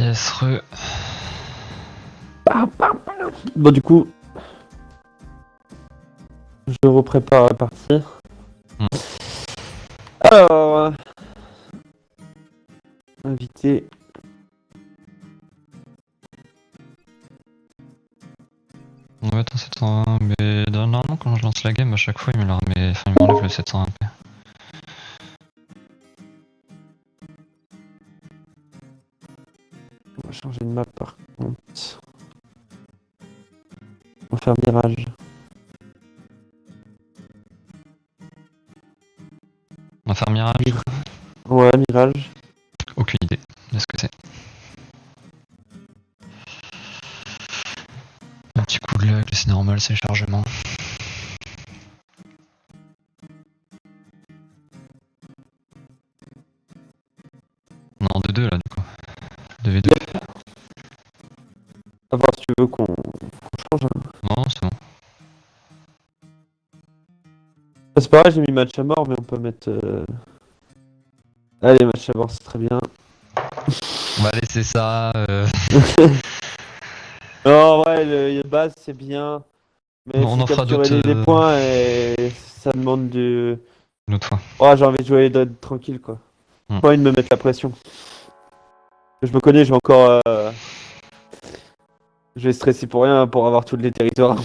Yes, re. Bon, du coup, je reprépare la partie. Alors, invité. Ouais, attends, 720, mais normalement, quand je lance la game, à chaque fois, il me la remet. Enfin, il m'enlève le 720p. On va changer de map par contre. On va faire Mirage. On va faire Mirage. Ouais, Mirage. Aucune idée de ce que c'est. Un petit coup de lag, c'est normal, c'est le chargement. On est en 2-2 là, du coup. 2v2. À voir si tu veux qu'on change. Hein. Non, c'est bon. C'est pareil, j'ai mis match à mort, mais on peut mettre. Allez, match à mort, c'est très bien. On va laisser ça. Non, ouais, le base c'est bien. Mais On en fera capturer d'autres. des points et ça demande du. Une autre fois. Oh, j'ai envie de jouer tranquille quoi. Hmm. Pas envie de me mettre la pression. Je me connais, j'ai encore. Je vais stresser pour rien pour avoir tous les territoires.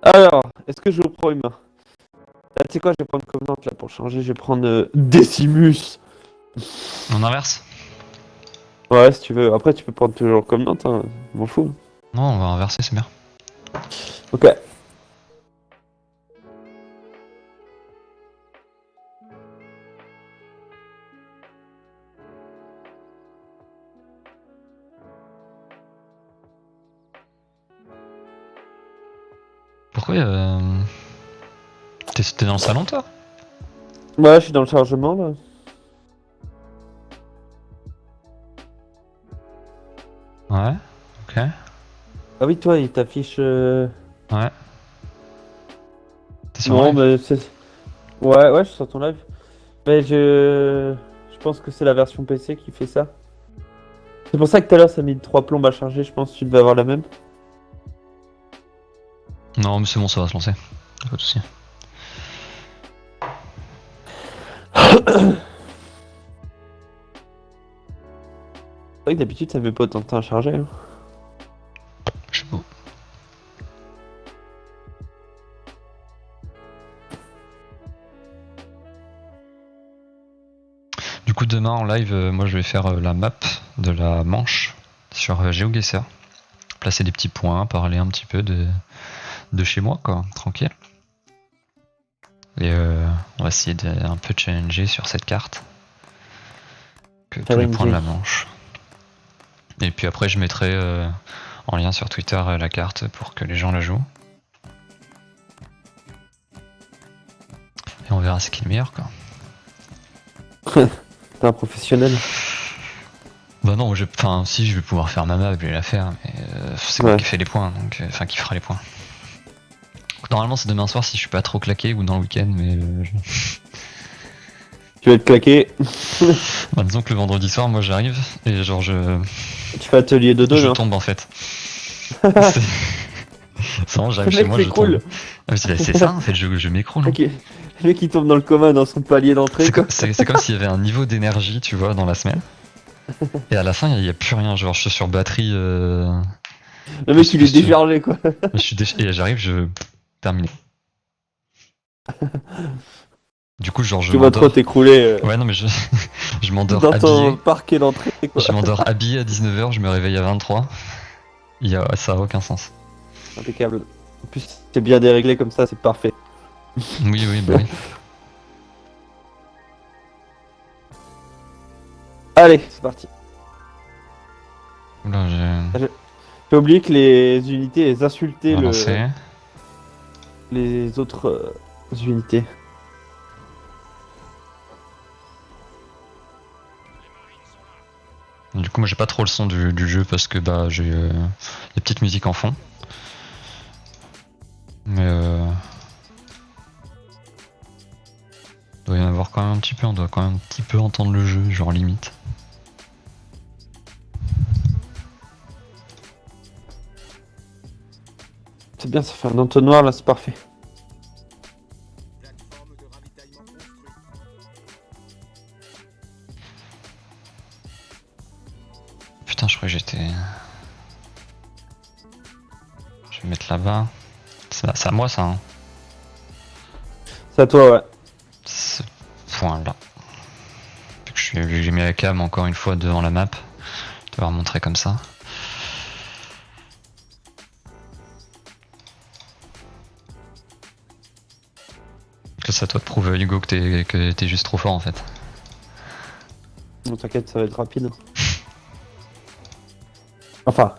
Alors, est-ce que je prends humain? Là, tu sais quoi, je vais prendre Covenant là pour changer, je vais prendre Decimus. On inverse? Ouais, si tu veux. Après, tu peux prendre toujours Covenant, hein. Je m'en fous. Non, on va inverser, c'est bien. Ok. Pourquoi T'es dans le salon, toi? Ouais, je suis dans le chargement là. Ouais, ok. Ah oui, toi, il t'affiche. Ouais. T'es sur Non, live? mais c'est. Ouais, je suis sur ton live. Mais je pense que c'est la version PC qui fait ça. C'est pour ça que tout à l'heure ça a mis 3 plombes à charger, je pense que tu devais avoir la même. Non, mais c'est bon, ça va se lancer. Pas de soucis. C'est vrai que d'habitude ça met pas autant de temps à charger. Hein. Je sais pas. Du coup, demain en live, moi je vais faire la map de la Manche sur GeoGuessr. Placer des petits points, parler un petit peu de chez moi, quoi, tranquille. Et on va essayer de un peu challenger sur cette carte. Que tous les points de la Manche. Et puis après, je mettrai en lien sur Twitter la carte pour que les gens la jouent. Et on verra ce qui est le meilleur, quoi. T'es un professionnel. Bah non, enfin si, je vais pouvoir faire ma map, je vais la faire, mais c'est moi qui fais les points, donc enfin qui fera les points. Normalement c'est demain soir si je suis pas trop claqué ou dans le week-end, mais Tu vas être claqué. bah, disons que le vendredi soir, moi j'arrive et genre Tu fais atelier de 2 je là. tombe en fait. C'est vraiment, j'arrive Le chez mec moi, je s'écroule. tombe. Ah, c'est ça en fait, je m'écroule. Ok. Le mec il tombe dans le coma dans son palier d'entrée quoi. C'est comme s'il y avait un niveau d'énergie, tu vois, dans la semaine. Et à la fin, il y a plus rien, genre je suis sur batterie. Le mec il est déchargé quoi. Et j'arrive, terminé. Du coup, genre je Tu vas trop m'endors. t'écrouler. Ouais, non, mais je m'endors Dans ton habillé. parquet d'entrée quoi. Je m'endors habillé à 19h, je me réveille à 23. Ça a aucun sens. Impeccable. En plus c'est bien déréglé comme ça, c'est parfait. Oui, bah oui. Allez, c'est parti. Oula, J'ai oublié que les unités, elles insultaient lancé. les autres unités. Du coup, moi j'ai pas trop le son du jeu parce que bah j'ai les petites musiques en fond. Mais doit y en avoir quand même un petit peu, on doit quand même un petit peu entendre le jeu, genre limite. C'est bien, ça fait un entonnoir là, c'est parfait. Putain, je crois que j'étais... Je vais mettre là-bas. C'est à moi ça, hein. C'est à toi, ouais. Ce point-là. Vu que j'ai mis la cam encore une fois devant la map, je vais montrer comme ça. Que c'est à toi de prouver, Hugo, que t'es juste trop fort en fait. Non, t'inquiète, ça va être rapide. Enfin,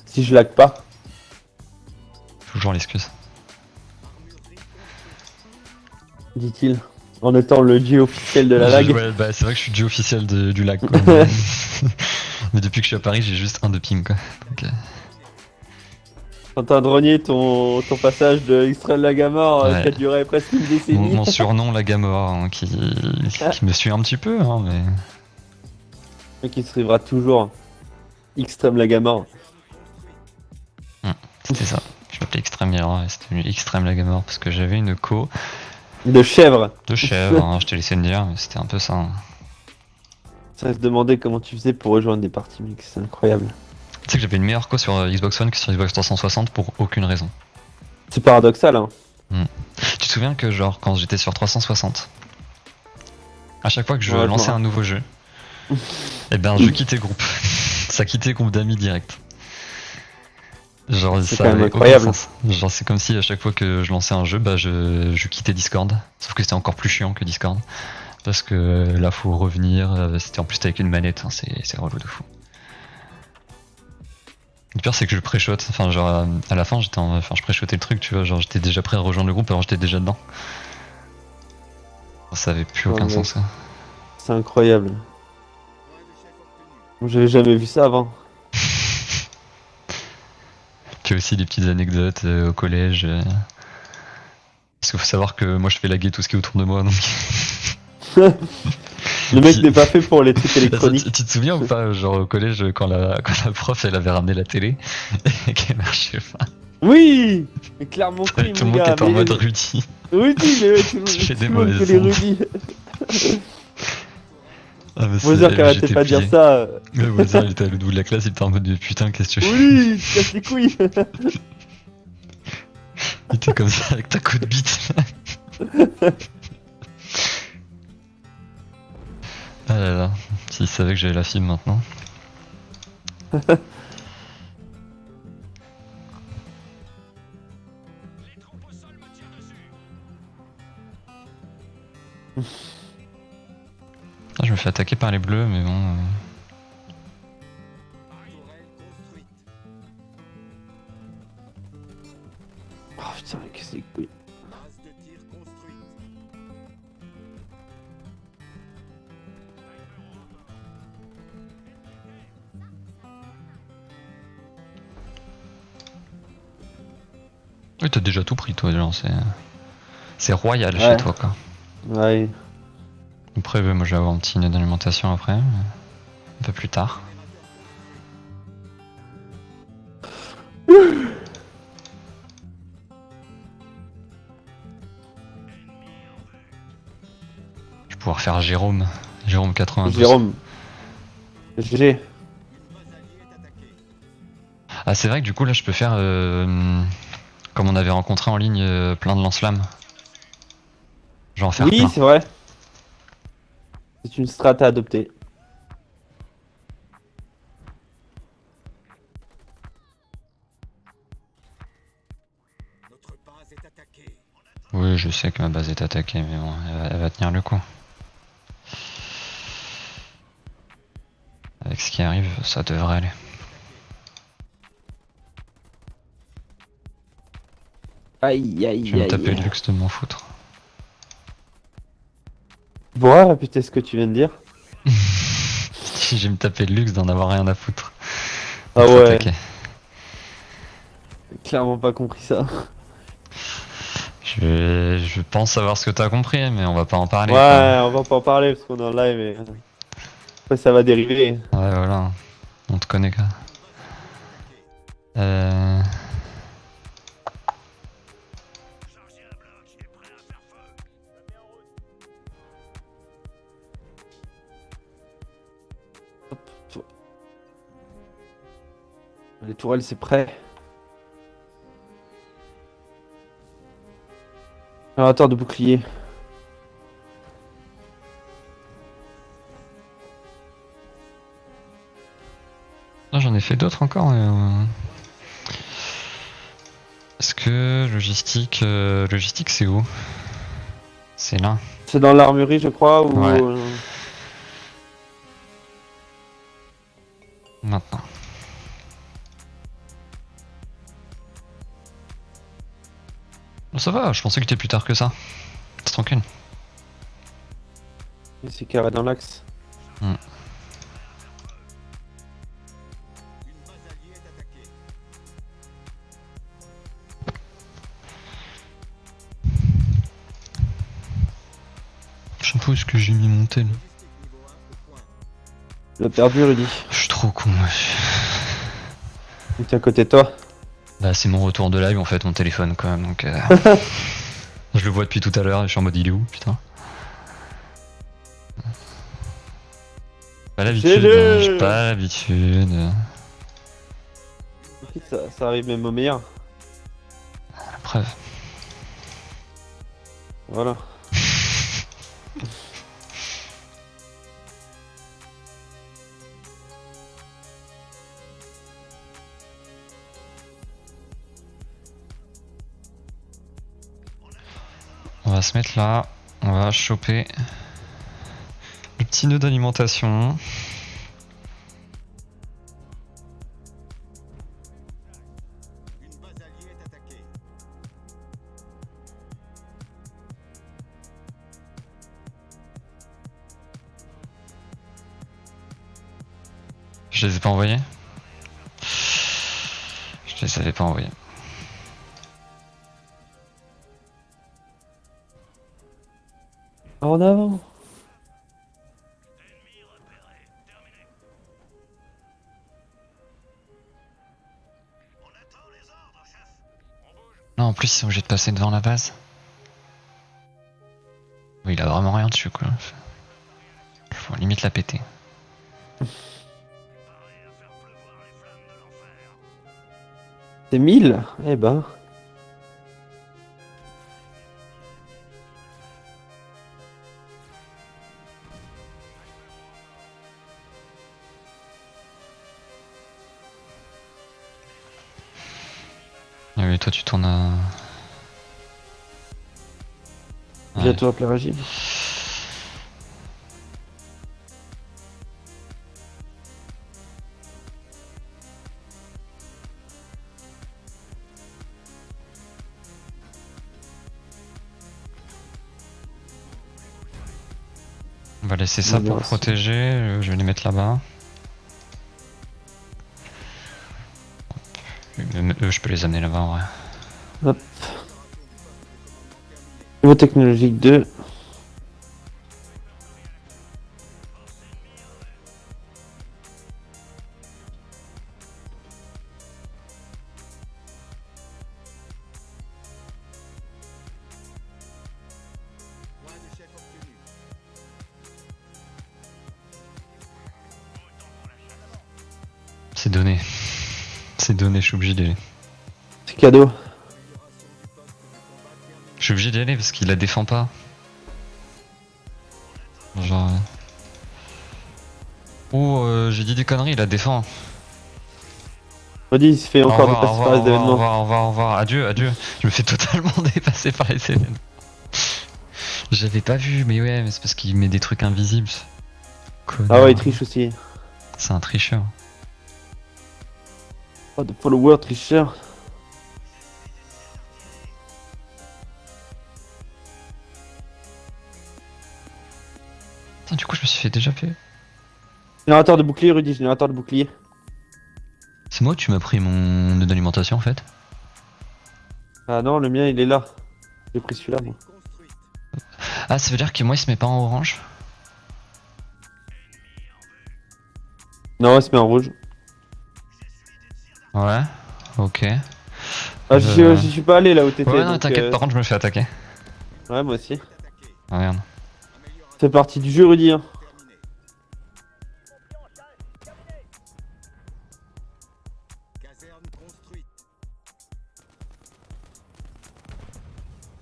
si je lag pas. Toujours l'excuse. Dit-il, en étant le dieu officiel de la lag. Ouais, bah c'est vrai que je suis dieu officiel du lag quoi. Mais depuis que je suis à Paris, j'ai juste un de ping quoi. Donc, Quand t'as renié ton passage de Extreme Lagamore Ouais. qui a duré presque une décennie. mon surnom, la Gamora, hein, qui me suit un petit peu, hein, mais. Et qui se rivera toujours. Extreme Lagamore. C'était ça. Je m'appelais Extreme Mirror et c'était devenu Extreme Lagamore parce que j'avais une co De chèvre. de chèvre, hein, je t'ai laissé me dire, mais c'était un peu ça. Hein. Ça se demandait comment tu faisais pour rejoindre des parties mix, c'est incroyable. Tu sais que j'avais une meilleure co sur Xbox One que sur Xbox 360 pour aucune raison. C'est paradoxal, hein. Tu te souviens que genre quand j'étais sur 360, à chaque fois que je Ouais, je lançais vois. un nouveau jeu, et ben je quittais le groupe. Ça quittait le groupe d'amis direct. Genre C'est ça quand même avait aucun incroyable. sens. Genre c'est comme si à chaque fois que je lançais un jeu, bah je quittais Discord. Sauf que c'était encore plus chiant que Discord. Parce que là faut revenir, c'était en plus avec une manette, hein, c'est relou de fou. Le pire c'est que je pré-shot, enfin genre à la fin je pré-shotais le truc tu vois, genre j'étais déjà prêt à rejoindre le groupe alors j'étais déjà dedans. Ça avait plus aucun Ouais, sens ça. C'est incroyable. J'avais jamais vu ça avant. Puis aussi des petites anecdotes au collège. Parce qu'il faut savoir que moi je fais laguer tout ce qui est autour de moi donc. Le mec n'est pas fait pour les trucs électroniques. Tu te souviens ou pas, genre au collège, quand la prof elle avait ramené la télé et qu'elle marchait pas. Oui. Mais clairement, Tout oui, le mon monde qui gars. était en Mais mode Rudy. Rudy, mais ouais, tout Tu fais des le monde mauvaises fait les ondes. Rudy. Ah, mais Mozart qui arrêtait j'étais pas de dire plié. ça. Ouais, Mozart il était à l'autre bout de la classe, il était en mode putain, qu'est-ce que tu fais? Oui, tu casses les couilles. Il était comme ça avec ta coup de bite. Ah là là, s'il savait que j'avais la fibre maintenant. Ah, je me fais attaquer par les bleus, mais bon. Oh putain, qu'est-ce que les couilles. Oui, t'as déjà tout pris, toi, genre, c'est royal Ouais. chez toi, quoi. Ouais. Après, moi, je vais avoir un petit nœud d'alimentation après, un peu plus tard. Je vais pouvoir faire Jérôme 92. Jérôme. GG. Ah, c'est vrai que du coup, là, je peux faire, comme on avait rencontré en ligne, plein de lance-flammes. Je vais en faire Oui, plein. c'est vrai. C'est une strat à adopter. Oui, je sais que ma base est attaquée, mais bon, elle va tenir le coup. Avec ce qui arrive, ça devrait aller. Aïe, aïe, Je vais me aïe. taper le luxe de m'en foutre. Tu pourras répéter ce que tu viens de dire? Je vais me taper le luxe d'en avoir rien à foutre. Ah D'être ouais. attaqué. Clairement pas compris ça. Je je pense savoir ce que t'as compris, mais on va pas en parler. Ouais, on va pas en parler parce qu'on est en live et après ça va dériver. Ouais, voilà. On te connaît quoi. Euh... Les tourelles, c'est prêt. Générateur de bouclier. Là, j'en ai fait d'autres encore. Est-ce que logistique, c'est où? C'est là. C'est dans l'armurerie, je crois, ou... Ouais. Maintenant. Bon, ça va, je pensais que t'étais plus tard que ça. C'est tranquille. C'est carré dans l'axe. Je sais pas où est-ce que j'ai mis mon tel. Tu l'as perdu, Rudy. Je suis trop con, moi. Il est à côté de toi. Bah, c'est mon retour de live en fait, mon téléphone quand même. Donc, je le vois depuis tout à l'heure et je suis en mode il est où, putain. Pas l'habitude, hein, j'ai pas l'habitude. Ça arrive même au meilleur. La preuve. Voilà. On va se mettre là, on va choper le petit nœud d'alimentation. Je les ai pas envoyés? Je les avais pas envoyés. En avant. Non, en plus ils sont obligés de passer devant la base. Oui, il a vraiment rien dessus quoi. Faut limite la péter. C'est 1000. Eh ben. Ah oui, toi tu tournes à... Bientôt à plein régime. On va laisser ça pour protéger, je vais les mettre là-bas. Même eux, je peux les amener là-bas en vrai. Hop. Niveau technologique 2. C'est donné. C'est donné, je suis obligé d'y aller. C'est cadeau. Je suis obligé d'y aller parce qu'il la défend pas. Genre... Oh, j'ai dit des conneries, il la défend. Rudy, il se fait encore dépasser par les événements. Au revoir. Adieu. Je me fais totalement dépasser par les événements. J'avais pas vu, mais ouais, mais c'est parce qu'il met des trucs invisibles. Connard. Ah ouais, il triche aussi. C'est un tricheur. Oh, de follower tricheur. Putain, du coup, je me suis fait déjà fait. Générateur de bouclier, Rudy, générateur de bouclier. C'est moi que tu m'as pris mon nœud d'alimentation en fait? Ah non, le mien il est là. J'ai pris celui-là moi. Ah, ça veut dire que moi il se met pas en orange? Non, il se met en rouge. Ouais, ok. Ah, j'y suis pas allé là où t'étais. Ouais, non, donc, t'inquiète, par contre, je me fais attaquer. Ouais, moi aussi. Ah merde. Ça fait partie du jeu, Rudy. Hein.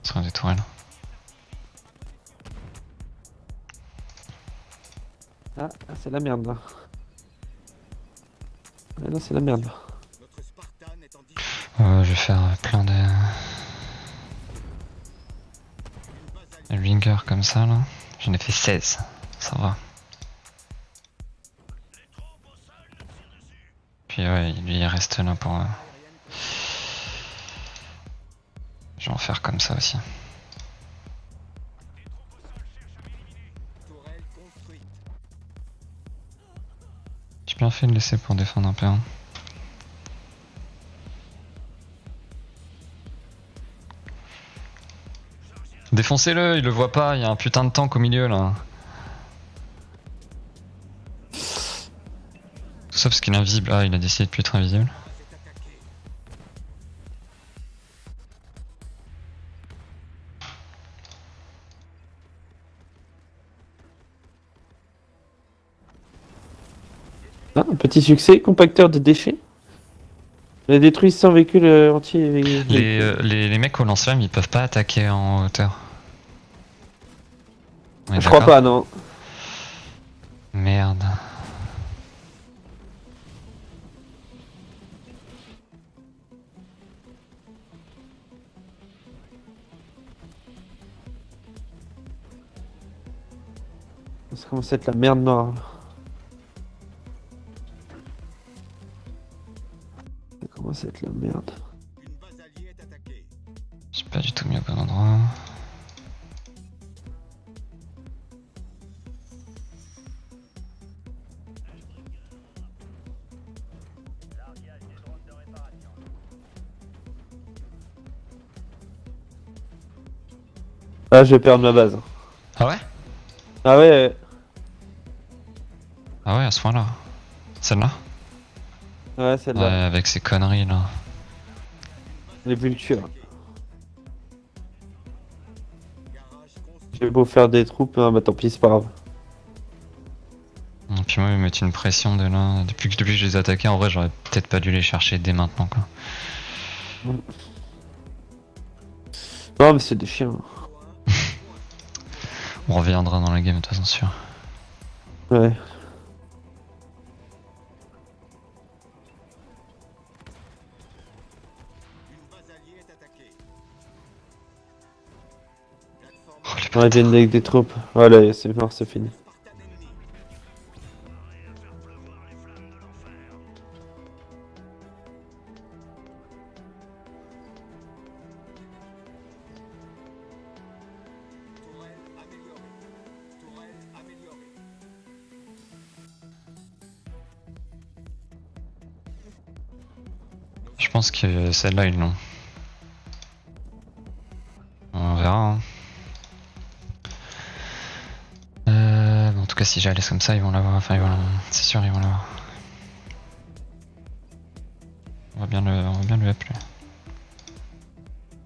C'est un des tourelles. Ah, c'est la merde là. Ah, non, c'est la merde là. Je vais faire plein de wingers comme ça là. J'en ai fait 16, ça va. Puis ouais, lui il reste là pour... Je vais en faire comme ça aussi. J'ai bien fait de laisser pour défendre un peu. Hein. Défoncez-le, il le voit pas, il y a un putain de tank au milieu là. Tout ça parce qu'il est invisible. Ah, il a décidé de plus être invisible. Ah, un petit succès, compacteur de déchets. Il a détruit 100 véhicules entiers. Les mecs au lance-flamme ils peuvent pas attaquer en hauteur. Je crois pas, non. Merde. Ça commence à être la merde noire. Ça commence à être la merde. J'ai pas du tout mis au bon endroit. Ah, je vais perdre ma base. Ah ouais? Ah ouais. Ah ouais, à ce point-là. Celle-là? Ouais, celle-là. Ouais, avec ces conneries là. Les vultures. J'ai beau faire des troupes, hein, bah tant pis, c'est pas grave. Et puis moi, ils mettent une pression de là. Depuis que je les ai attaqués, en vrai, j'aurais peut-être pas dû les chercher dès maintenant quoi. Non, mais c'est des chiens. On reviendra dans la game de toute façon, sûr. Ouais. Ouais, ils viennent avec des troupes. Voilà, c'est mort, c'est fini. Je pense que celle-là, ils l'ont. On verra. Hein. En tout cas, si j'ai laisse comme ça, ils vont l'avoir. Enfin, ils vont c'est sûr, ils vont l'avoir. On va bien le up lui.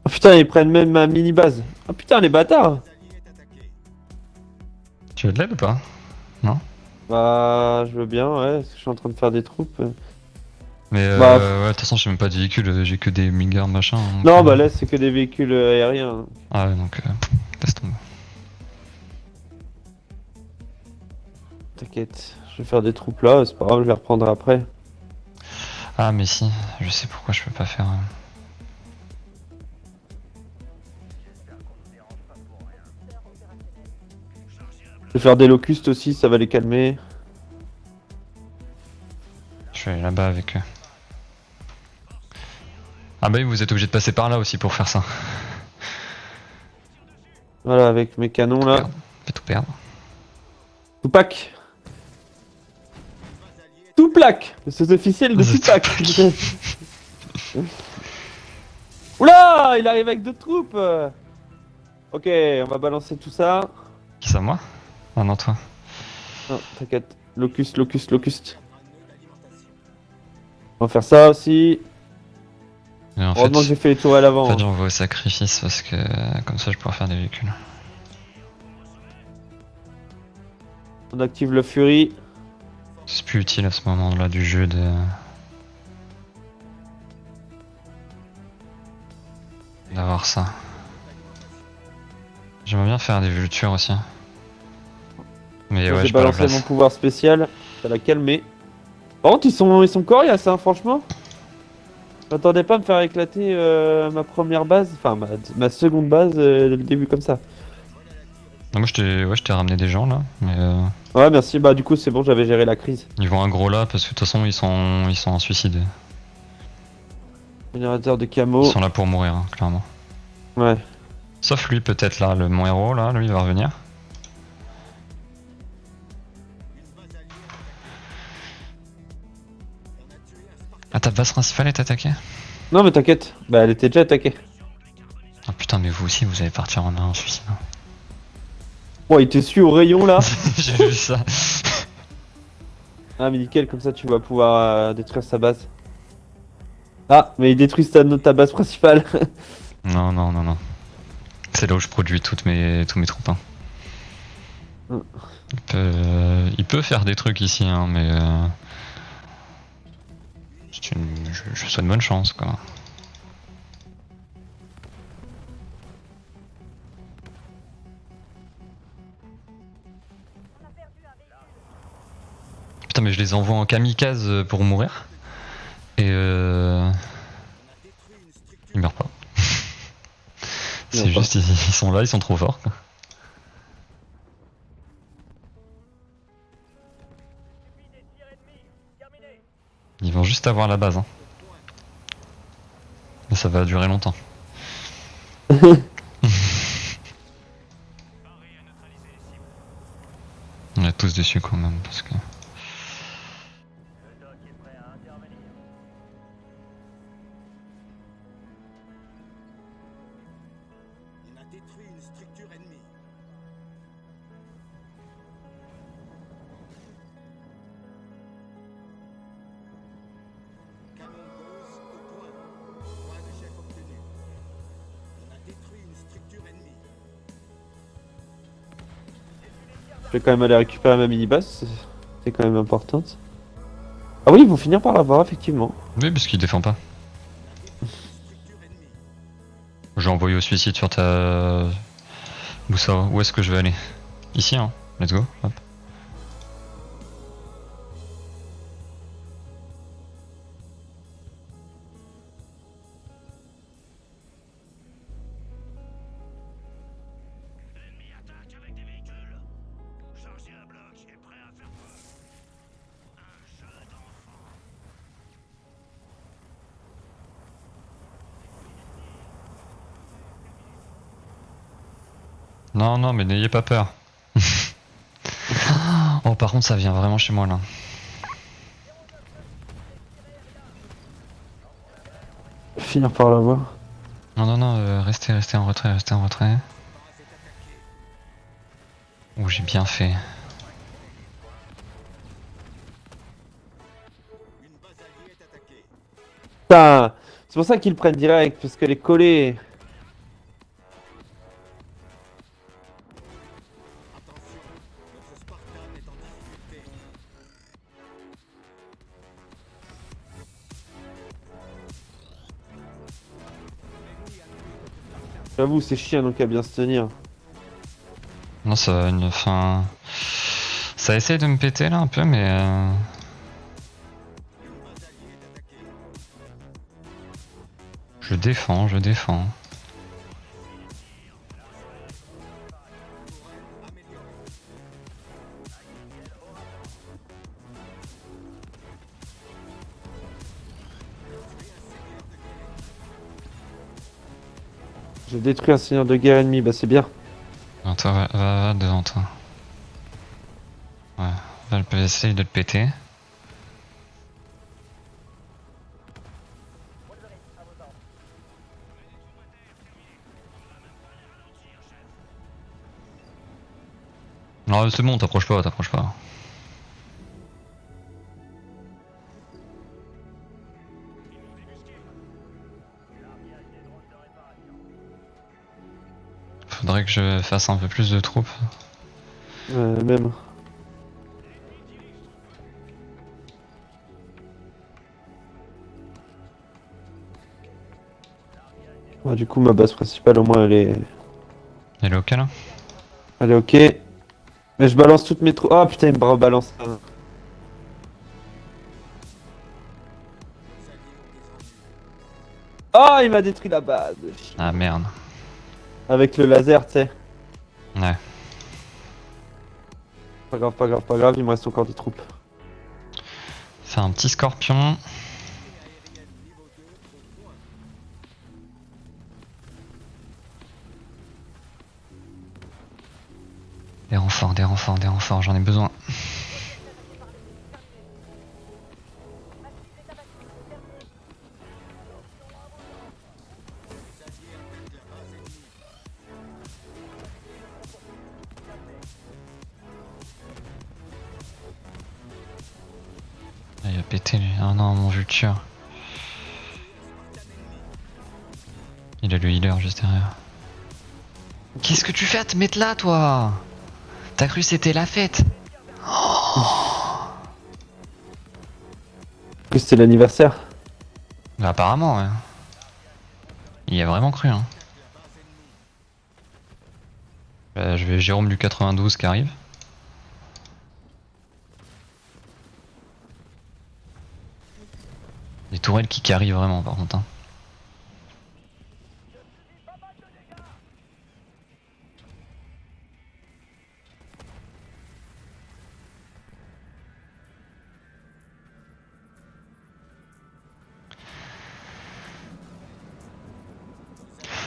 Oh putain, ils prennent même ma mini base. Oh putain, les bâtards. Tu veux de l'aide ou pas? Non? Bah, je veux bien, ouais, parce que je suis en train de faire des troupes. Mais Bah, ouais, de toute façon, j'ai même pas de véhicule, j'ai que des mingers machin. Donc, non, bah là, c'est que des véhicules aériens. Ah ouais, donc laisse tomber. T'inquiète, je vais faire des troupes là, c'est pas grave, je les reprendrai après. Ah, mais si, je sais pourquoi je peux pas faire. Je vais faire des locustes aussi, ça va les calmer. Je vais aller là-bas avec eux. Ah bah oui, vous êtes obligé de passer par là aussi pour faire ça. Voilà, avec mes canons là. Fais tout perdre. Tupac. Tupac. C'est officiel de Tupac. Oula, il arrive avec deux troupes. Ok, on va balancer tout ça. Qui ça, moi? Ah non, toi. Non, t'inquiète. Locust, locust, locust. On va faire ça aussi. Et en Heureusement que fait, j'ai fait les tourelles en fait avant. Hein. j'envoie au sacrifice parce que comme ça je pourrais faire des véhicules. On active le Fury. C'est plus utile à ce moment-là du jeu d'avoir ça. J'aimerais bien faire des vultures aussi. Mais Moi, ouais, j'ai j'ai pas la balancé mon place. pouvoir spécial. Ça l'a calmé. Par contre, ils sont coriaces, hein, franchement. J'attendais pas à me faire éclater ma première base, enfin ma seconde base dès le début comme ça. Non, moi je t'ai ramené des gens là, mais Ouais, merci. Bah, du coup, c'est bon, j'avais géré la crise. ils vont aggro là parce que de toute façon ils sont en suicide. Générateur de Ils camo. sont là pour mourir, hein, clairement. Ouais. Sauf lui peut-être là, mon héros là, lui il va revenir. Ah ta base principale est attaquée? Non, mais t'inquiète. Bah, elle était déjà attaquée. Ah putain mais vous aussi vous allez partir en suicide. Bon, il te suit au rayon là. J'ai vu ça. Ah, mais nickel, comme ça tu vas pouvoir détruire sa base. Ah, mais il détruit ta base principale. Non non non non. C'est là où je produis tous mes troupes. Hein. Mm. Il peut faire des trucs ici, hein, mais je souhaite bonne chance, quoi. Putain, mais je les envoie en kamikaze pour mourir. Et ils meurent pas. C'est juste, ils sont là, ils sont trop forts. Quoi. Ils vont juste avoir la base. Hein. Mais ça va durer longtemps. On est tous dessus quand même, parce que... On a détruit une structure ennemie. Canon Gauss au point. Point de chef obtenu. On a détruit une structure ennemie. Je vais quand même aller récupérer ma mini-base. C'est quand même importante. Ah oui, ils vont finir par l'avoir, effectivement. Oui, parce qu'il défend pas. J'ai envoyé au suicide sur ta... Où ça? Où est-ce que je vais aller? Ici, hein. Let's go. Hop. Non, non, mais n'ayez pas peur. Oh, par contre, ça vient vraiment chez moi là. Finir par l'avoir. Non, non, non, restez en retrait, restez en retrait. Oh, j'ai bien fait. Une base alliée est attaquée. Putain, c'est pour ça qu'ils le prennent direct, parce qu'elle est collée. Attention, notre Spartan est en difficulté. J'avoue, c'est chiant donc à bien se tenir. Non, ça a une fin. Ça essaye de me péter là un peu, mais. Une base alliée est attaquée. Je défends, je défends. Améliorée. J'ai détruit un seigneur de guerre ennemi, bah c'est bien. Non, toi, va devant toi. Ouais, essaye de le péter. Non, c'est bon, t'approches pas, t'approches pas. Faudrait que je fasse un peu plus de troupes. Même. Ouais, du coup, ma base principale, au moins, Elle est ok là? elle est ok. Mais je balance toutes mes troupes. Oh putain, il me rebalance. Oh, il m'a détruit la base. Ah merde. Avec le laser, tu sais. Ouais. Pas grave, pas grave, pas grave, il me reste encore des troupes. Faire un petit scorpion. Des renforts, j'en ai besoin. Ah, il a pété lui. Ah non, mon vulture. Il a le healer juste derrière. Qu'est-ce que tu fais à te mettre là, toi? T'as cru c'était la fête? Que c'était l'anniversaire. Bah apparemment, ouais. Il y a vraiment cru, hein. Je vais Jérôme du 92 qui arrive. Des tourelles qui carrient vraiment, par contre, hein.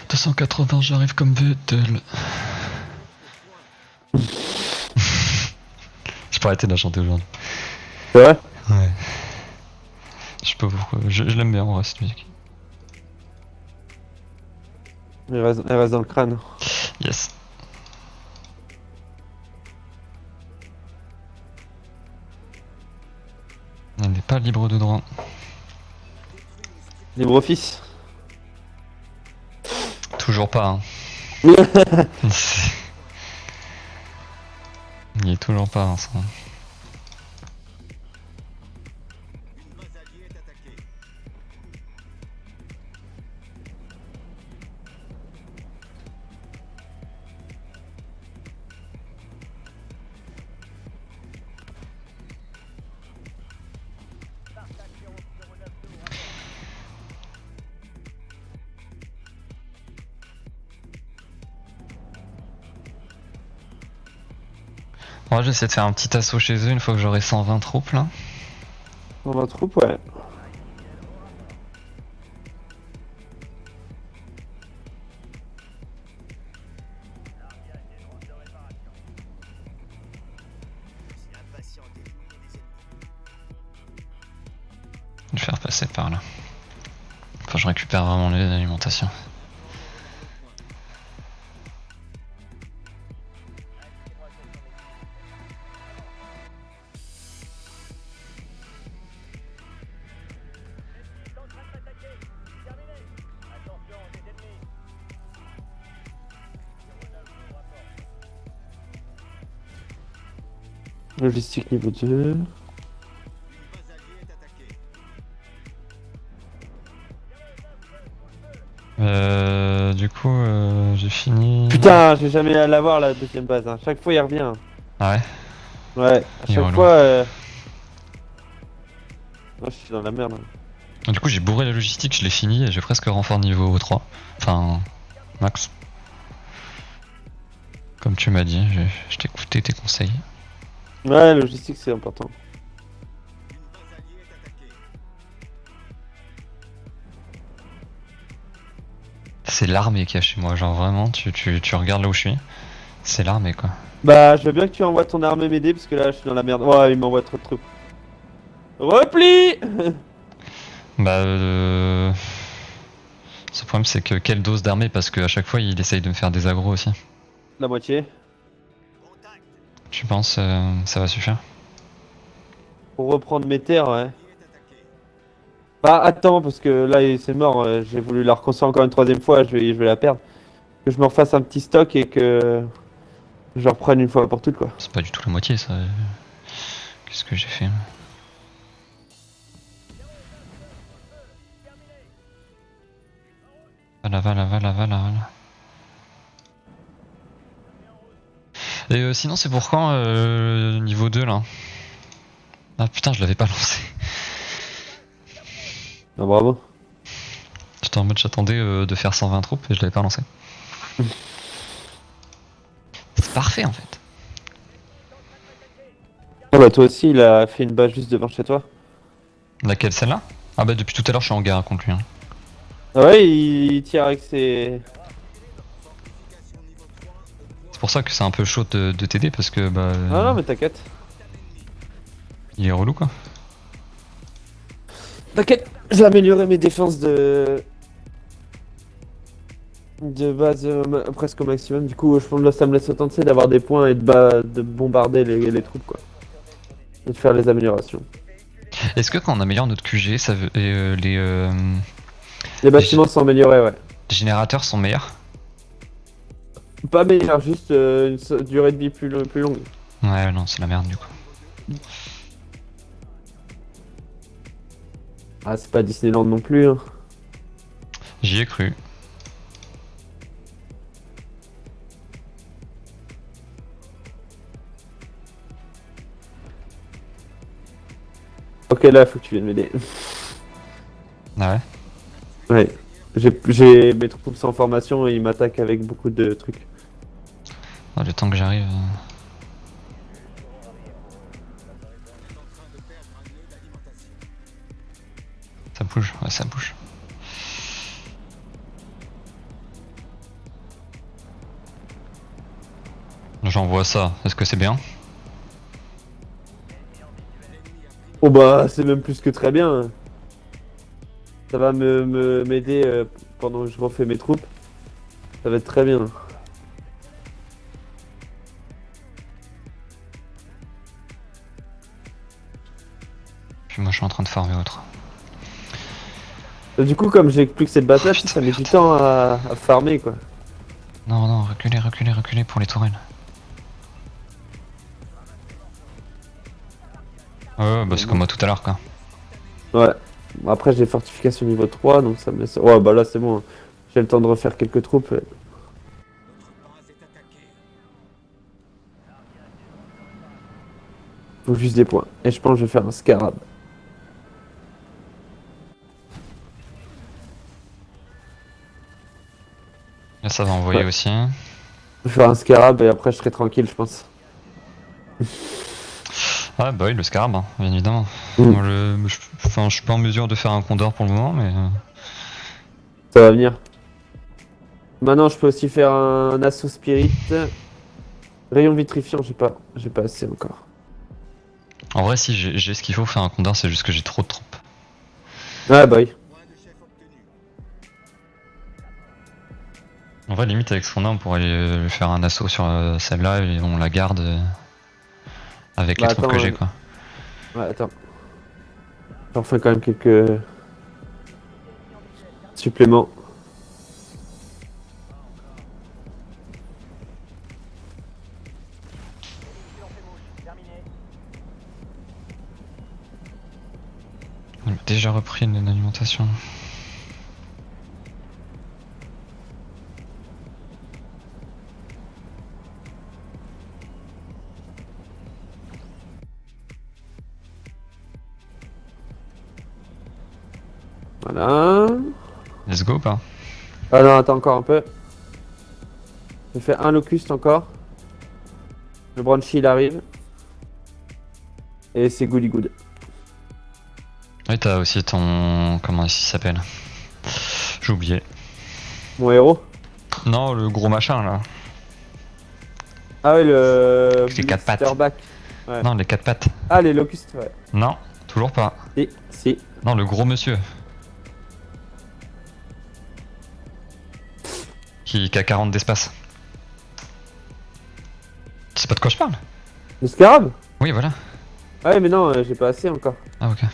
« 280, j'arrive comme Vettel. » Je peux arrêter de la chanter aujourd'hui. C'est vrai? Ouais. Je sais pas pourquoi, je l'aime bien en vrai cette musique. Elle reste dans le crâne. Yes. Elle n'est pas libre de droit. LibreOffice. Toujours pas, hein. Il est toujours pas, Vincent. Une base alliée est attaquée. Moi j'essaie de faire un petit assaut chez eux une fois que j'aurai 120 troupes là. Dans ma troupe, ouais. Je suis impatient d'éliminer les ennemis. Je vais faire passer par là. Enfin je récupère vraiment les alimentations. Logistique niveau 2. Une base alliée est attaquée. Du coup j'ai fini. Putain, je vais jamais l'avoir la deuxième base. Hein. Chaque fois, il revient. Ah ouais. Ouais, à Il est chaque relou. fois. Moi, je suis dans la merde. Hein. Du coup j'ai bourré la logistique, je l'ai fini et j'ai presque renfort niveau 3. Enfin max. Comme tu m'as dit, je t'ai écouté tes conseils. Ouais, logistique, c'est important. Une base alliée est attaquée. C'est l'armée qu'il y a chez moi, genre vraiment, tu regardes là où je suis. C'est l'armée quoi. Bah, je veux bien que tu envoies ton armée m'aider parce que là, je suis dans la merde. Ouais, il m'envoie trop de troupes. Repli. Bah le problème c'est que quelle dose d'armée parce qu'à chaque fois il essaye de me faire des agros aussi. La moitié. Contact. Tu penses ça va suffire? Pour reprendre mes terres, ouais. Bah attends, parce que là c'est mort, j'ai voulu la reconstruire encore une troisième fois, je vais la perdre. Que je me refasse un petit stock et que je reprenne une fois pour toutes quoi. C'est pas du tout la moitié ça. Qu'est-ce que j'ai fait? Voilà. Et sinon c'est pour quand niveau 2 là? Ah putain je l'avais pas lancé. Ah, bravo. J'étais en mode j'attendais de faire 120 troupes et je l'avais pas lancé. C'est parfait en fait. Ah bah toi aussi il a fait une base juste devant chez toi. Laquelle, celle-là? Ah bah depuis tout à l'heure je suis en guerre contre lui. Hein. Ah ouais, il tire avec ses... C'est pour ça que c'est un peu chaud de t'aider parce que bah... Ah non mais t'inquiète. Il est relou quoi. T'inquiète, j'ai amélioré mes défenses de base presque au maximum. Du coup, je pense que là, ça me laisse autant d'avoir des points et de bombarder les troupes, quoi. Et de faire les améliorations. Est-ce que quand on améliore notre QG, ça veut... Les bâtiments sont améliorés, ouais. les générateurs sont meilleurs? Pas meilleur, juste une durée de vie plus longue. Ouais, non, c'est la merde du coup. Ah, c'est pas Disneyland non plus, hein. J'y ai cru. Ok, là, faut que tu viennes m'aider. Ah ouais? Ouais. J'ai mes troupes sans formation et ils m'attaquent avec beaucoup de trucs. Oh, le temps que j'arrive... Ça bouge, ouais ça bouge. J'envoie ça, est-ce que c'est bien? Oh bah, c'est même plus que très bien. Ça va m'aider pendant que je refais mes troupes. Ça va être très bien. Puis moi je suis en train de farmer autre. Du coup, comme j'ai plus que cette base-là, Oh, putain, ça met du merde. temps à farmer quoi. Non, reculez pour les tourelles. Ouais, bah c'est comme moi tout à l'heure quoi. Ouais. Bon, après, j'ai fortification niveau 3, donc ça me laisse. Ouais, bah là, c'est bon. J'ai le temps de refaire quelques troupes. Notre base est attaquée. Faut juste des points. Et je pense que je vais faire un scarab. Là ça va envoyer Ouais. aussi. Je vais faire un scarab et après, je serai tranquille, je pense. Ouais bah oui le scarab, hein, bien évidemment. Mm. Moi, je suis pas en mesure de faire un condor pour le moment mais... Ça va venir. Maintenant, je peux aussi faire un assaut spirit. Rayon vitrifiant, j'ai pas assez encore. En vrai si j'ai ce qu'il faut pour faire un condor, c'est juste que j'ai trop de troupes. Ouais, bah oui. Point de chef obtenu. En vrai limite avec ce qu'on a on pourrait faire un assaut sur celle-là et on la garde avec Bah, les troupes attends, que j'ai quoi. Ouais, attends. J'en fais quand même quelques suppléments. On a déjà repris une alimentation. Voilà. Let's go ou pas? Ah non, attends encore un peu. Je fais un locust encore. Le Brunchy il arrive. Et c'est goody good. Oui t'as aussi ton... comment il s'appelle? J'ai oublié. Mon héros. Non le gros machin là. Ah ouais, le Les quatre pattes. Blisterback. Ouais. Non les 4 pattes. Ah, les locustes, ouais. Non, toujours pas. Si. Non le gros monsieur. Qui a 40 d'espace. Tu sais pas de quoi je parle? Le scarab? Oui, voilà. Ah ouais, mais non, j'ai pas assez encore. Ah, ok.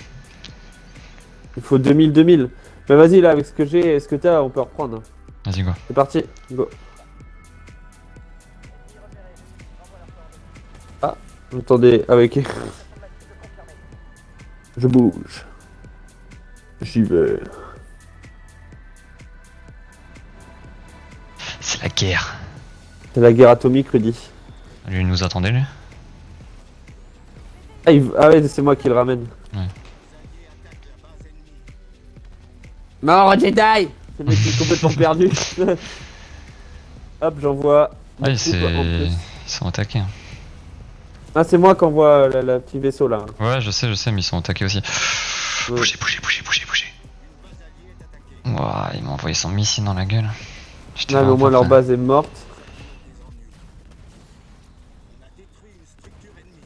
Il faut 2000. Mais vas-y, là, avec ce que j'ai et ce que t'as, on peut reprendre. Vas-y, go. C'est parti, go. Ah, attendez, avec. Je bouge. J'y vais. C'est la guerre. C'est la guerre atomique, Rudy. Lui, il nous attendait, lui. Ah, ah ouais, c'est moi qui le ramène. Ouais. Mort Jedi. Le mec est complètement perdu. Hop, j'envoie. Ah, mes troupes en plus. ils sont attaqués. Hein. Ah, c'est moi qui envoie le petit vaisseau là. Ouais, je sais, mais ils sont attaqués aussi. Ouais. Bougez. Ouah, il m'a envoyé son missile dans la gueule. J'étais Là, mais au vraiment moins pas leur prêt. base est morte. On a détruit une structure ennemie.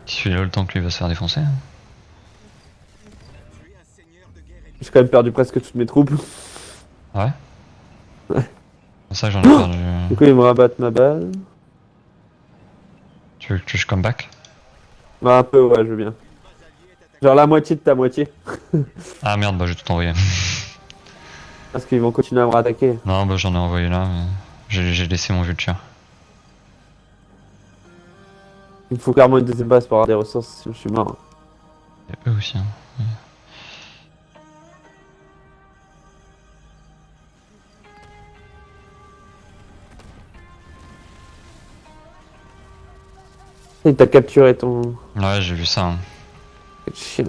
Celui-là, le temps que lui va se faire défoncer. Hein. Tué un seigneur de guerre ennemi. J'ai quand même perdu presque toutes mes troupes. Ouais. Ouais. C'est ça que j'en ai perdu. Du coup, ils me rabattent ma base. Tu veux que je come back? Bah, un peu, ouais, je veux bien. Genre la moitié de ta moitié. Ah merde, bah j'ai tout envoyé. Parce qu'ils vont continuer à me rattaquer. Non, bah j'en ai envoyé là, mais j'ai laissé mon vulture. Il me faut clairement une deuxième base pour avoir des ressources, sinon je suis mort. Et eux aussi. Hein. Et t'as capturé ton. Ouais, j'ai vu ça. Hein. Quel chien.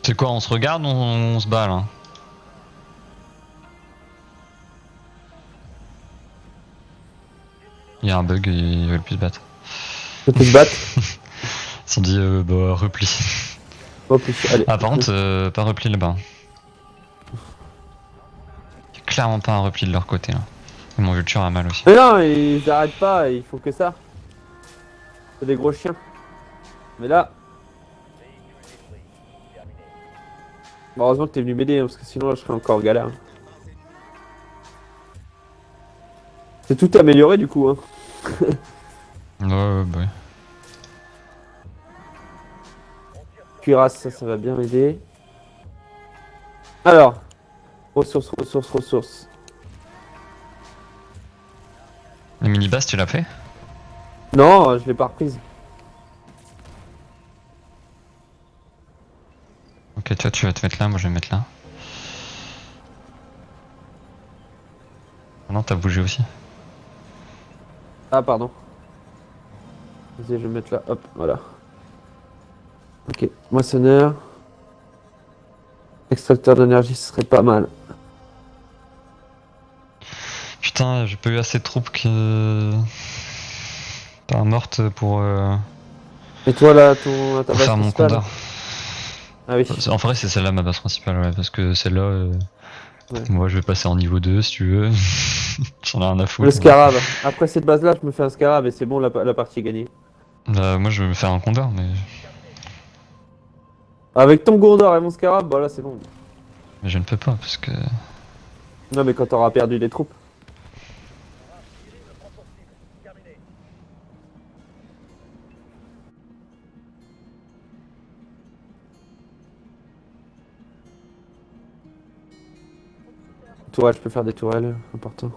C'est quoi, on se regarde ou on se bat là? Il y a un bug, ils veulent plus se battre. Tu peux te battre. Ils se sont dit, bah repli. Oh, plus, allez. Ah, par contre, pas repli là-bas. Il y a clairement pas un repli de leur côté là. Et mon vulture a mal aussi. Mais non, ils arrêtent pas, ils font que ça. C'est des gros chiens. Mais là. Bon, heureusement que t'es venu m'aider, hein, parce que sinon je serais encore en galère. C'est tout amélioré du coup, hein. Ouais, bah ouais. Cuirasse, ça va bien m'aider. Alors. Ressources. La mini-base, tu l'as fait? Non, je l'ai pas reprise. Ok, toi tu vas te mettre là, moi je vais me mettre là. Ah non, t'as bougé aussi. Ah, pardon. Vas-y, je vais me mettre là. Hop, voilà. Ok, moissonneur. Extracteur d'énergie, ce serait pas mal. Putain, j'ai pas eu assez de troupes qui. Pas mortes pour Et toi là, ta base faire mon principale? condor. Ah oui. En vrai, c'est celle-là ma base principale, ouais, parce que celle-là, Ouais. moi je vais passer en niveau 2 si tu veux. J'en ai rien à foutre. Le scarab. Après cette base là, je me fais un scarab et c'est bon, la partie est gagnée. Moi je vais me faire un condor, mais Avec ton Gondor et mon scarab, bah là c'est bon. je ne peux pas parce que. Non, mais quand t'auras perdu des troupes. Tourelle, je peux faire des tourelles, important.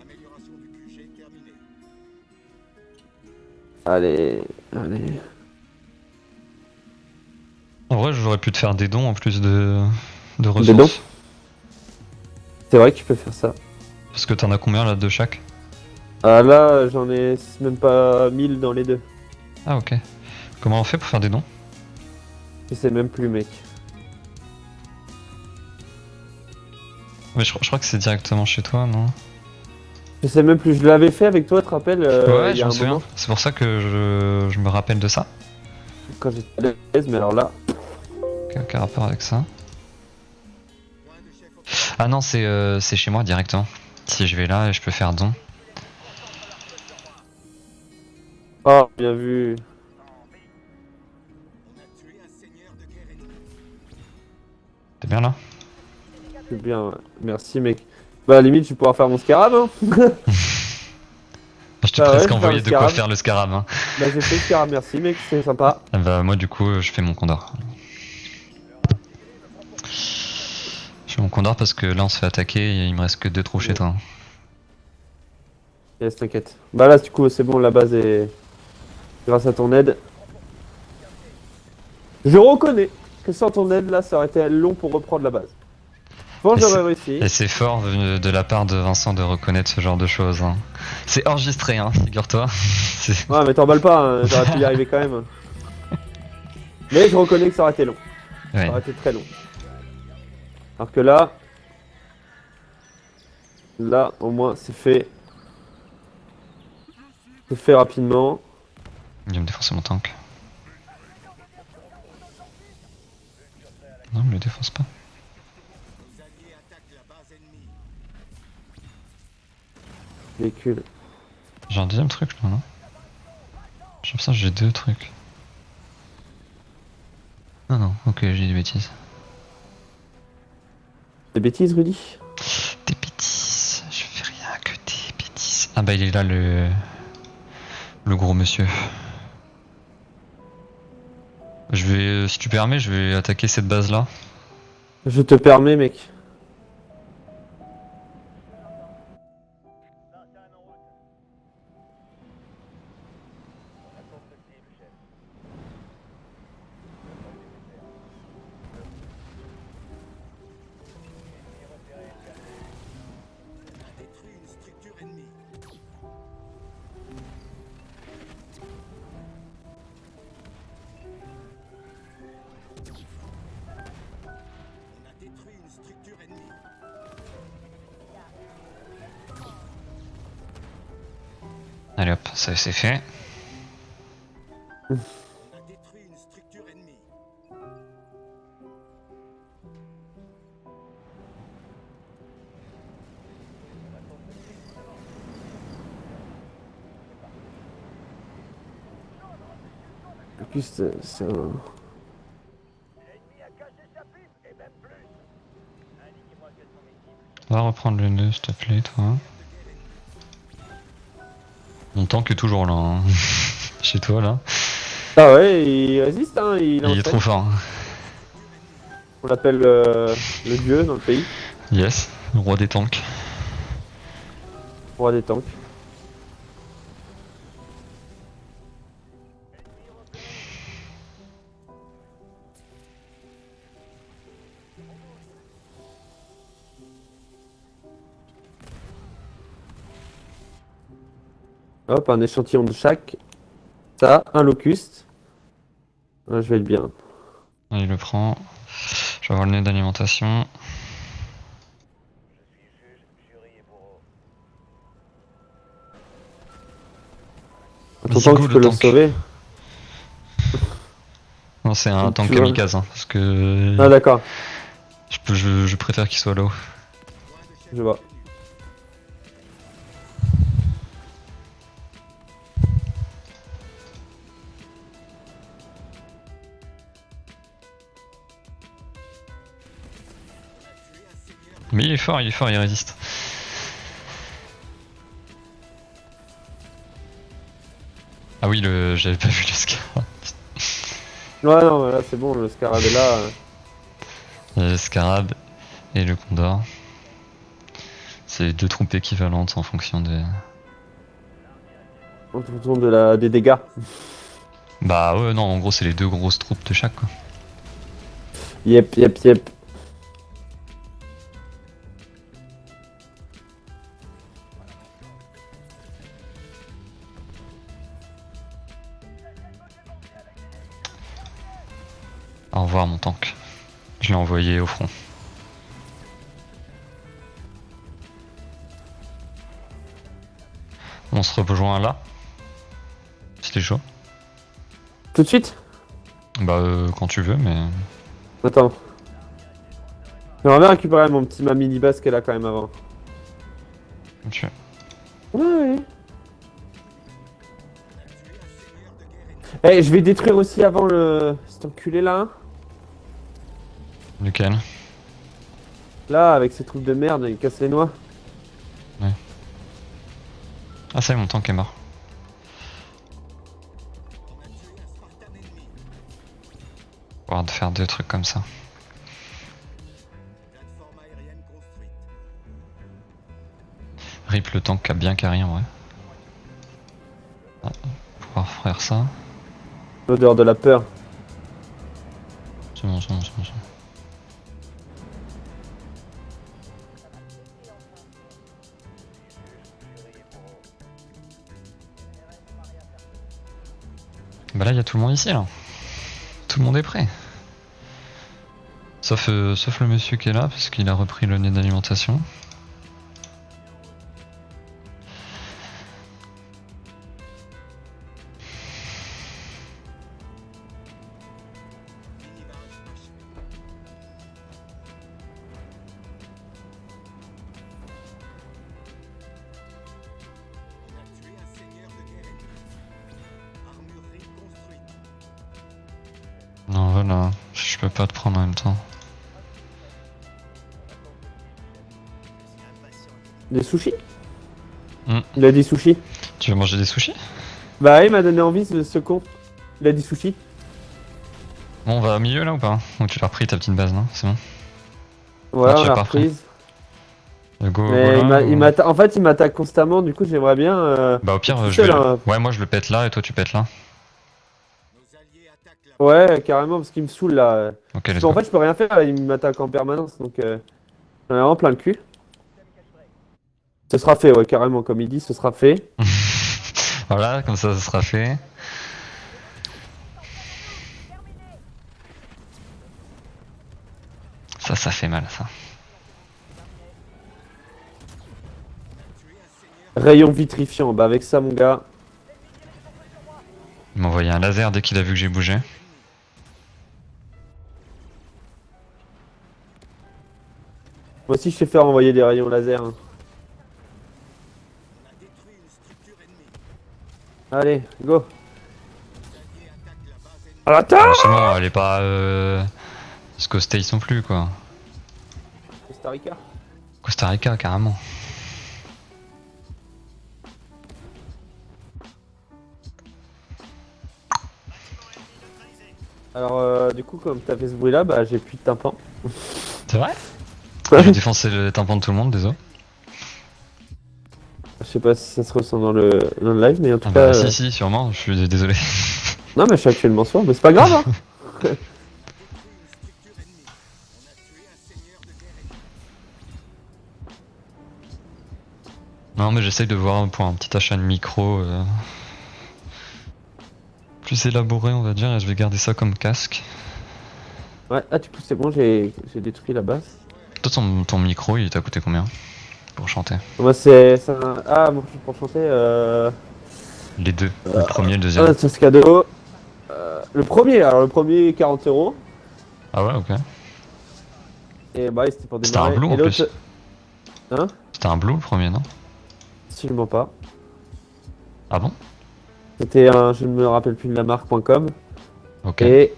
Amélioration du QG terminée. Allez. En vrai, j'aurais pu te faire des dons en plus de ressources. Des dons? C'est vrai que tu peux faire ça. Parce que t'en as combien là de chaque? Ah là, j'en ai même pas 1000 dans les deux. Ah ok. Comment on fait pour faire des dons? Je sais même plus, mec. Mais je crois que c'est directement chez toi, non? Je sais même plus, je l'avais fait avec toi, tu te rappelles Ouais, il y je a me un souviens. moment, C'est pour ça que je me rappelle de ça. quand j'étais à l'aise, mais alors là, Aucun rapport avec ça. Point de chef obtenu. Ah non, c'est chez moi directement. Si je vais là, je peux faire don. oh, bien vu. On a tué un seigneur de guerre ennemi. T'es bien là? C'est bien, ouais. Merci mec. Bah à la limite, tu pourras faire mon scarab, hein. Je t'ai Bah ouais, presque je vais faire le envoyé de quoi scarab. faire le scarab. Hein. Bah j'ai fait le scarab, merci mec, c'est sympa. Ah bah moi du coup, je fais mon condor. Je fais mon condor parce que là on se fait attaquer et il me reste que 2 trous chez toi. Yes, t'inquiète. Bah là, du coup, c'est bon, la base est... Grâce à ton aide. Je reconnais que sans ton aide, là, ça aurait été long pour reprendre la base. Bon, Et j'aurais réussi. Et c'est fort de la part de Vincent de reconnaître ce genre de choses. Hein. C'est enregistré, hein, figure-toi. C'est- Ouais, mais t'emballes pas, hein, j'aurais pu y arriver quand même. Mais je reconnais que ça aurait été long. Ouais. Ça aurait été très long. Alors que là... Là, au moins, c'est fait. C'est fait rapidement. Il vient me défoncer mon tank. Non, me le défonce pas. Nos alliés attaquent la base ennemie. Véhicule. J'ai un deuxième truc là, non? J'ai l'impression que j'ai 2 trucs. Ah non, ok, j'ai des bêtises. Des bêtises, Rudy? Des bêtises, je fais rien que des bêtises. Ah bah il est là le gros monsieur. Je vais, si tu permets, je vais attaquer cette base là. Je te permets, mec. On a détruit une structure ennemie. On a détruit une structure ennemie. Allez hop, ça c'est fait. On a détruit une structure ennemie. En plus, c'est un... Va reprendre le nœud s'il te plaît, toi. Mon tank est toujours là, hein. Chez toi là. Ah ouais, il résiste, hein, il Il est enchaîne. trop fort. Hein. On l'appelle le dieu dans le pays. Yes, le roi des tanks. Roi des tanks. Hop, un échantillon de chaque. Ça, un locuste. Ah, je vais le bien. Il le prend. Je vais avoir le nez d'alimentation. Ton Vas-y, tank, go, tu le peux le tank. sauver. Non, c'est un Donc, tank tu vois. kamikaze, hein, parce que Ah d'accord, je préfère qu'il soit là-haut. Point de chef je vois. obtenu. On a tué un seigneur de Mais il est fort, il résiste. Ah oui, j'avais pas vu le scarab. Ouais, non, là c'est bon, le scarab est là. Il y a le scarab et le condor. C'est 2 troupes équivalentes en fonction des. En fonction des dégâts. Bah ouais, non, en gros, c'est les 2 grosses troupes de chaque quoi. Yep, yep, yep. Au revoir mon tank. Je l'ai envoyé au front. On se rejoint là. C'était chaud. Tout de suite? Bah quand tu veux, mais... Attends. J'aimerais bien récupérer ma mini-base qu'elle a quand même avant. Tu... Ouais. Eh, je vais détruire aussi avant cet enculé là. Lequel? Là, avec ces trucs de merde, il casse les noix. Ah ça y est, mon tank est mort. On va pouvoir faire deux trucs comme ça. Plateforme aérienne construite. Rip le tank a bien carré en vrai. Ah, pouvoir faire ça. L'odeur de la peur. C'est bon, c'est bon, c'est bon. Bah là il y a tout le monde ici là. Tout le monde est prêt. Sauf le monsieur qui est là parce qu'il a repris le nez d'alimentation. On a tué un seigneur de guerre ennemi. Armurerie construite. Non voilà, je peux pas te prendre en même temps. Des sushis? Hmm. Il a dit sushis. Tu veux manger des sushis? Bah, il m'a donné envie ce con. Il a dit sushis. Bon on va au milieu là ou pas? Ou tu l'as repris ta petite base non? C'est bon? Voilà, Ah, tu on l'as l'a pas reprise. Go, Mais go là, ou- en fait, il m'attaque constamment, du coup, j'aimerais bien. Bah au pire tout je vais... seul, hein. Ouais moi je le pète là et toi tu pètes là. Nos alliés attaquent la Ouais, carrément, parce qu'il me saoule là. Ok let's En go. fait, je peux rien faire, il m'attaque en permanence, donc j'en ai vraiment plein le cul. Ce sera fait, ouais, carrément, comme il dit, ce sera fait. Voilà, comme ça sera fait. Ça fait mal ça. Rayon vitrifiant, bah avec ça, mon gars. Il m'a envoyé un laser dès qu'il a vu que j'ai bougé. Moi aussi, je sais faire envoyer des rayons laser. Hein. On a détruit une structure ennemie. Allez, go. Nos alliés attaquent la base ennemie. À la terre Alors, c'est bon, elle est pas Scostace non plus quoi. Costa Rica. Costa Rica carrément. Alors, du coup, comme t'as fait ce bruit là, bah j'ai plus de tympan. C'est vrai? J'ai défoncé le tympan de tout le monde, désolé. Je sais pas si ça se ressent dans le live, mais en tout Ah cas. bah si, sûrement, je suis désolé. Non, mais je suis actuellement sourd, mais c'est pas grave, hein. Une structure ennemie. On a tué un seigneur de guerre ennemi. Non mais j'essaye de voir pour un petit achat de micro plus élaboré on va dire et je vais garder ça comme casque. Ouais, ah, du coup, c'est bon, j'ai détruit la base. Toi ton micro il t'a coûté combien pour chanter? Moi, c'est un. Ah, bon, pour chanter, Les deux, le premier et le deuxième. Ah, c'est ce cadeau. Le premier 40 €. Ah ouais ok. Et bah, c'était pour C'était un démarrer. blue en Et l'autre. plus. Hein? C'était un blue le premier non? Absolument pas. Ah bon? C'était un. Je ne me rappelle plus de la marque.com. Ok. Et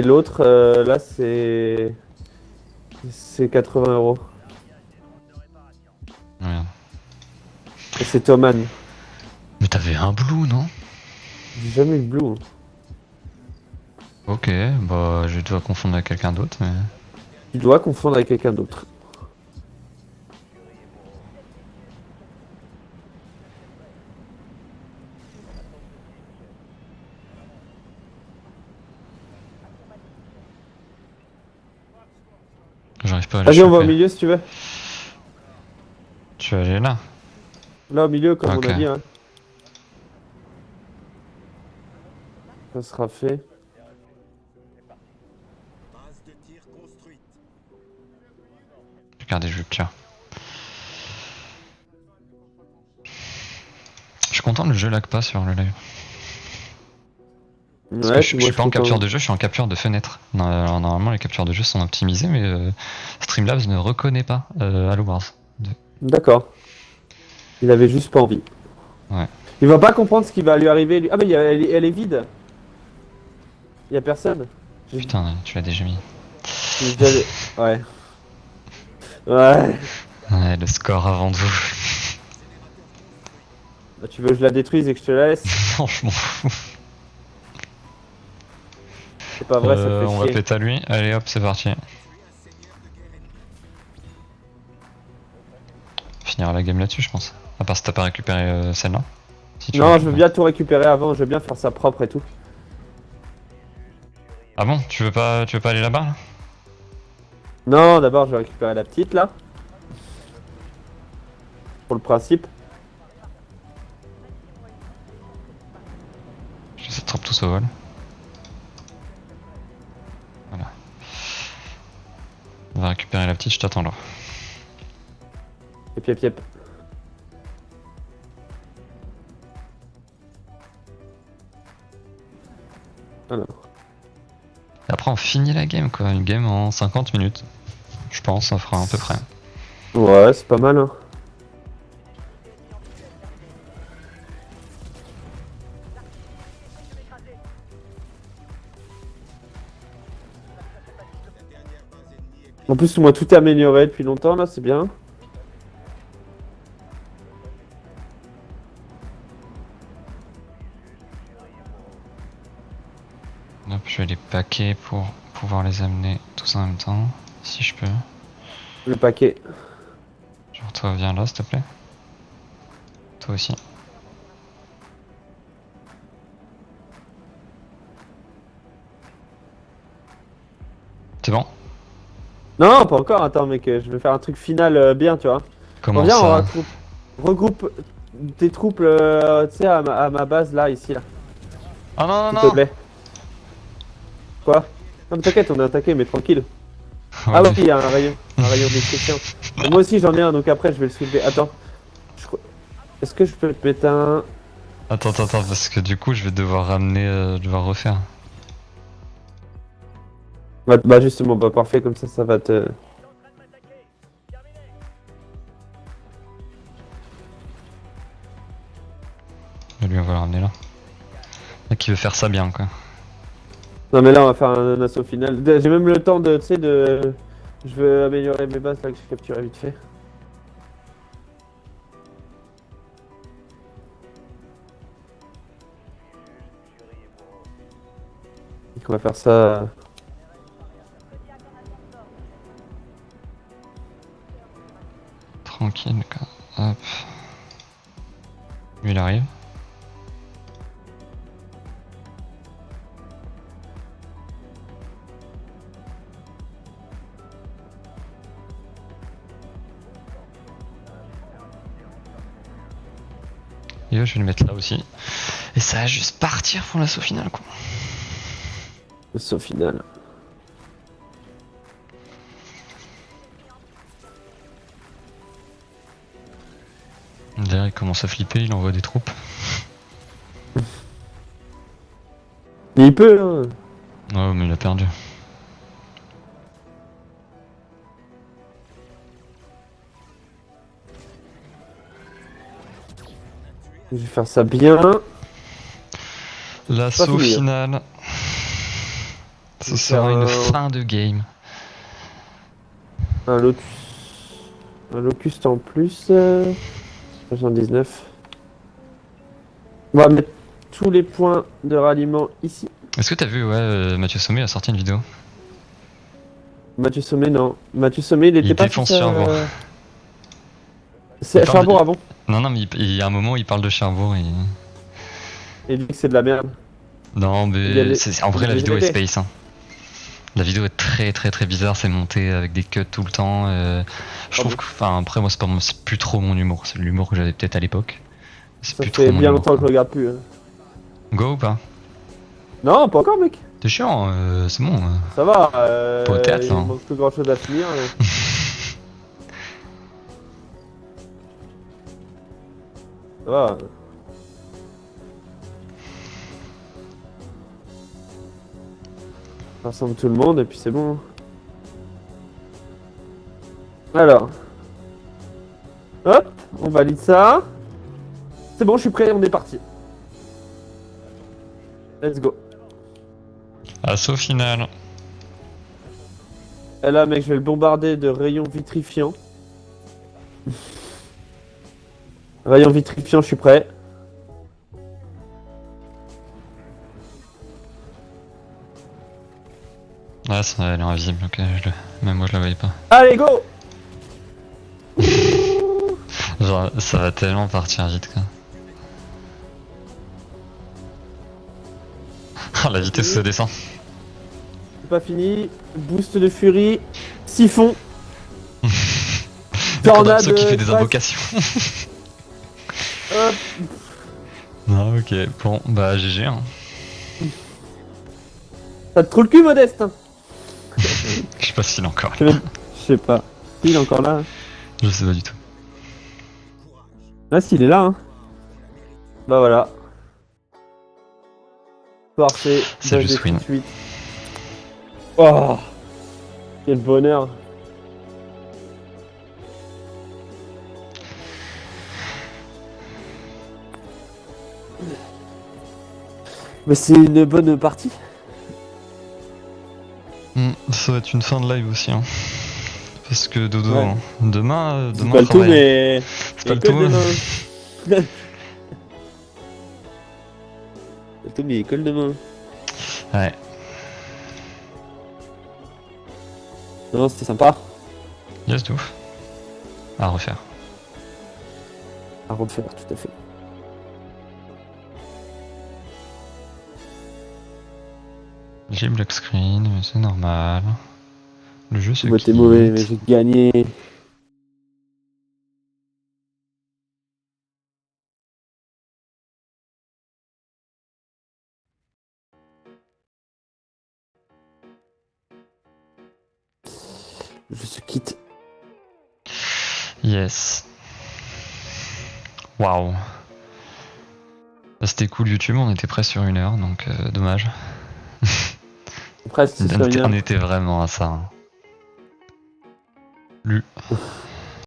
l'autre, là, c'est. C'est 80 €. Merde. Et c'est Thomann. Mais t'avais un blue non? J'ai jamais eu de blue. Hein. Ok, bah je dois confondre avec quelqu'un d'autre mais... Tu dois confondre avec quelqu'un d'autre. J'arrive pas à les Vas-y, on va au choper. milieu si tu veux. Tu vas aller là? Là, au milieu, comme Ok. on a dit. Hein. Ça sera fait. Base de tir construite. Regardez, je le tire. content, le jeu lag pas sur le live. Parce Ouais, que je moi, suis pas en content. capture de jeu, je suis en capture de fenêtre. Alors, normalement, les captures de jeu sont optimisées, mais Streamlabs ne reconnaît pas Halo Wars. D'accord. Il avait juste pas envie. Ouais. Il va pas comprendre ce qui va lui arriver. Lui. Ah, mais elle est vide. Il y a personne. Putain, tu l'as déjà mis. Ouais. Ouais. Ouais, le score avant de vous. Bah, tu veux que je la détruise et que je te la laisse? Non, je m'en fous. C'est pas vrai, ça te fait On va chier. péter à lui. Allez hop, c'est parti. Finir la game là-dessus, je pense. À part si t'as pas récupéré celle-là. Si tu Non, veux. je veux bien tout récupérer avant. Je veux bien faire ça propre et tout. Ah bon, tu veux pas aller là-bas là? Non, d'abord, je vais récupérer la petite là. Pour le principe. Je les attrape tous au vol. Voilà. On va récupérer la petite, je t'attends là. Yep, yep, yep. Alors. Et après, on finit la game quoi. Une game en 50 minutes. Je pense, on fera à peu près. Ouais, c'est pas mal, hein. En plus, moi, tout est amélioré depuis longtemps, là, c'est bien. Hop, je vais les paquer pour pouvoir les amener tous en même temps. Si je peux. Le paquet. Genre, toi, viens là, s'il te plaît. Toi aussi. C'est bon? Non, pas encore, attends, mec, je vais faire un truc final bien, tu vois. Comment Reviens, ça? regroupe tes troupes, tu sais, à ma base, là, ici, là, Ah non, s'il non, te non! plaît. Quoi? Non, mais t'inquiète, on est attaqué, mais tranquille. Ouais, Ah oui, il y a un rayon destruction. Et moi aussi, j'en ai un, donc après, je vais le soulever. Attends. Est-ce que je peux te mettre un... Attends, parce que du coup, je vais devoir ramener, devoir refaire. Bah justement, bah parfait, comme ça va te... Et lui, on va le ramener là. Mec, qui veut faire ça bien, quoi. Non mais là, on va faire un assaut final. J'ai même le temps de, tu sais, de... Je veux améliorer mes bases, là, que j'ai capturé vite fait. Donc on va faire ça... Tranquille, quoi. Hop. Lui, il arrive. Et je vais le mettre là aussi. Et ça va juste partir pour l'assaut final, quoi. Assaut final. D'ailleurs, il commence à flipper, il envoie des troupes. Mais il peut, hein. Ouais, mais il a perdu. Je vais faire ça bien. L'assaut Pas fini, hein. final. Je Ce vais sera faire une fin de game. Un lotus. Un locust en plus. 79. On va mettre tous les points de ralliement ici. Est-ce que t'as vu, ouais, Mathieu Sommet a sorti une vidéo? Mathieu Sommet, non. Mathieu Sommet, il était pas défonce sur Cherbourg. C'est Il parle Cherbourg de- avant. Non, mais il y a un moment, il parle de Cherbourg et... Il dit que c'est de la merde. Non, Il y a mais les- en vrai, il y la a vidéo les est VT. space. Hein. La vidéo est très bizarre, c'est monté avec des cuts tout le temps. Je trouve bon. que, enfin, après, moi, c'est plus trop mon humour. C'est l'humour que j'avais peut-être à l'époque. C'est Ça plus fait trop mon bien humour. longtemps que je Quoi. regarde plus. Hein. Go ou pas? Non, pas encore, mec. T'es chiant, c'est bon. Ça va. Pas au théâtre, Il là, hein. manque plus grand chose à finir. Ça va. Rassemble tout le monde et puis c'est bon. Alors. Hop, on valide ça. C'est bon, je suis prêt, on est parti. Let's go. Assaut final. Et là, mec, je vais le bombarder de rayons vitrifiants. Rayons vitrifiants, je suis prêt. Ah, ça elle est invisible, ok, même moi je la voyais pas. Allez, go! Genre, ça va tellement partir vite quoi. Ah, la vitesse se descend. C'est pas fini. Boost de furie. Siphon. Condorcet qui fait des crash. invocations. Hop. Non, ok, bon, bah GG. Hein. Ça te trouve le cul, Modeste? Je sais pas s'il est encore Je là. sais pas. Il est encore là. Je sais pas du tout. Ah, si, il est là. Hein. Bah voilà. Parfait. C'est juste win. 8. Oh, quel bonheur. Mais c'est une bonne partie. Ça va être une fin de live aussi. Hein. Parce que Dodo, Ouais. hein. demain C'est pas le tout, travail. mais. C'est pas le que tout. demain. C'est le tout, mais école demain. Ouais. Non, c'était sympa. Yes, de ouf. À refaire. À refaire, tout à fait. J'ai black screen, mais c'est normal. Le jeu se Moi, t'es quitte. mauvais, mais j'ai gagné. Je se quitte. Yes. Waouh. Bah, c'était cool YouTube, on était près sur 1 heure, donc dommage. Presque, c'est On était, bien. on était vraiment à ça. Hein. Lu.